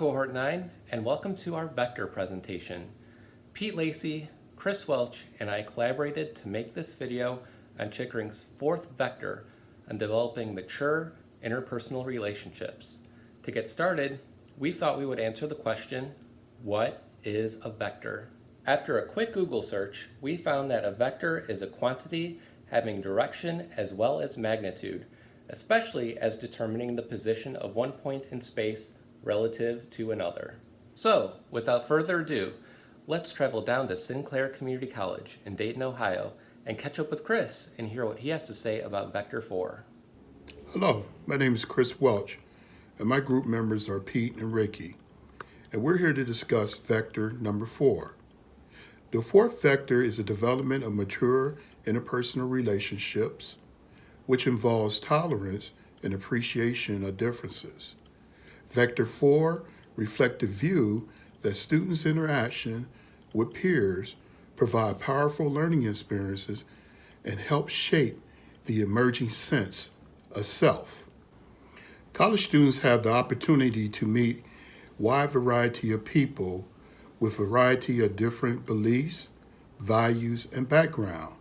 Cohort 9, and welcome to our vector presentation. Pete Lacey, Chris Welch, and I collaborated to make this video on Chickering's fourth vector on developing mature interpersonal relationships. To get started, we thought we would answer the question, what is a vector? After a quick Google search, we found that a vector is a quantity having direction as well as magnitude, especially as determining the position of one point in space relative to another. So, without further ado, let's travel down to Sinclair Community College in Dayton, Ohio, and catch up with Chris and hear what he has to say about Vector 4. Hello, my name is Chris Welch, and my group members are Pete and Ricky, and we're here to discuss vector number 4. The fourth vector is the development of mature interpersonal relationships, which involves tolerance and appreciation of differences. Vector 4 reflects the view that students' interaction with peers provide powerful learning experiences and help shape the emerging sense of self. College students have the opportunity to meet a wide variety of people with a variety of different beliefs, values, and background.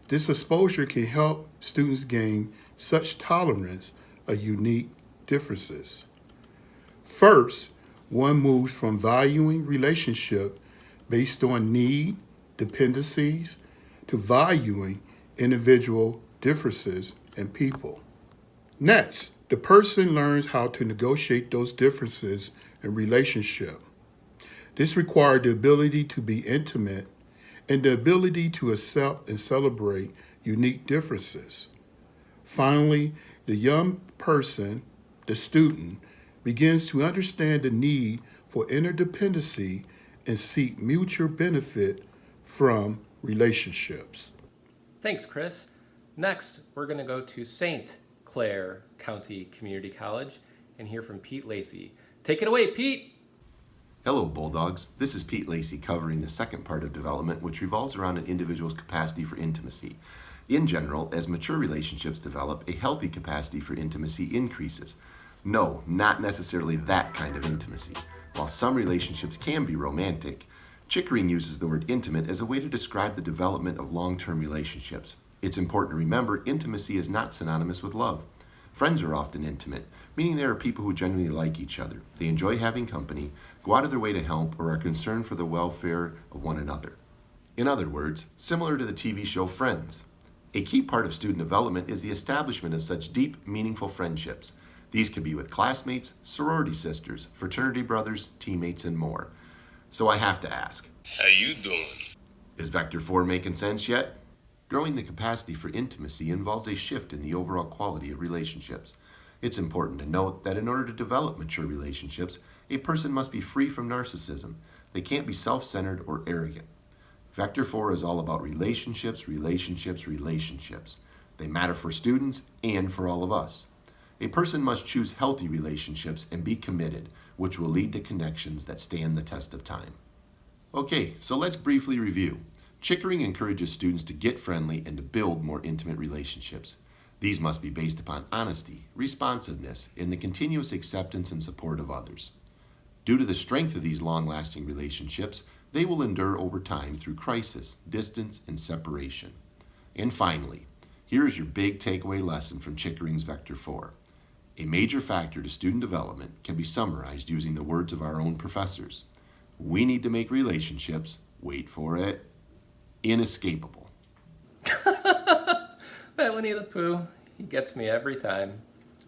This exposure can help students gain such tolerance of unique differences. First, one moves from valuing relationship based on need, dependencies, to valuing individual differences in people. Next, the person learns how to negotiate those differences in relationship. This requires the ability to be intimate and the ability to accept and celebrate unique differences. Finally, the young person, the student, begins to understand the need for interdependency and seek mutual benefit from relationships. Thanks, Chris. Next, we're going to go to St. Clair County Community College and hear from Pete Lacey. Take it away, Pete! Hello, Bulldogs. This is Pete Lacey covering the second part of development, which revolves around an individual's capacity for intimacy. In general, as mature relationships develop, a healthy capacity for intimacy increases. No, not necessarily that kind of intimacy. While some relationships can be romantic, Chickering uses the word intimate as a way to describe the development of long-term relationships. It's important to remember intimacy is not synonymous with love. Friends are often intimate, meaning they are people who genuinely like each other. They enjoy having company, go out of their way to help, or are concerned for the welfare of one another. In other words, similar to the TV show Friends. A key part of student development is the establishment of such deep, meaningful friendships. These can be with classmates, sorority sisters, fraternity brothers, teammates, and more. So I have to ask, how you doing? Is Vector 4 making sense yet? Growing the capacity for intimacy involves a shift in the overall quality of relationships. It's important to note that in order to develop mature relationships, a person must be free from narcissism. They can't be self-centered or arrogant. Vector 4 is all about relationships, relationships, relationships. They matter for students and for all of us. A person must choose healthy relationships and be committed, which will lead to connections that stand the test of time. Okay, so let's briefly review. Chickering encourages students to get friendly and to build more intimate relationships. These must be based upon honesty, responsiveness, and the continuous acceptance and support of others. Due to the strength of these long-lasting relationships, they will endure over time through crisis, distance, and separation. And finally, here is your big takeaway lesson from Chickering's Vector 4. A major factor to student development can be summarized using the words of our own professors. We need to make relationships, wait for it, inescapable. That Winnie the Pooh, he gets me every time.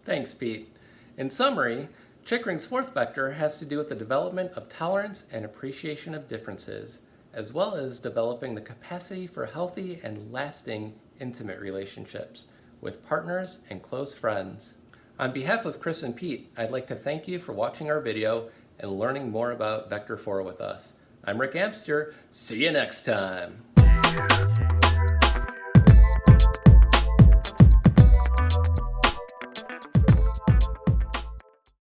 Thanks, Pete. In summary, Chickering's fourth vector has to do with the development of tolerance and appreciation of differences, as well as developing the capacity for healthy and lasting intimate relationships with partners and close friends. On behalf of Chris and Pete, I'd like to thank you for watching our video and learning more about Vector 4 with us. I'm Rick Amster. See you next time.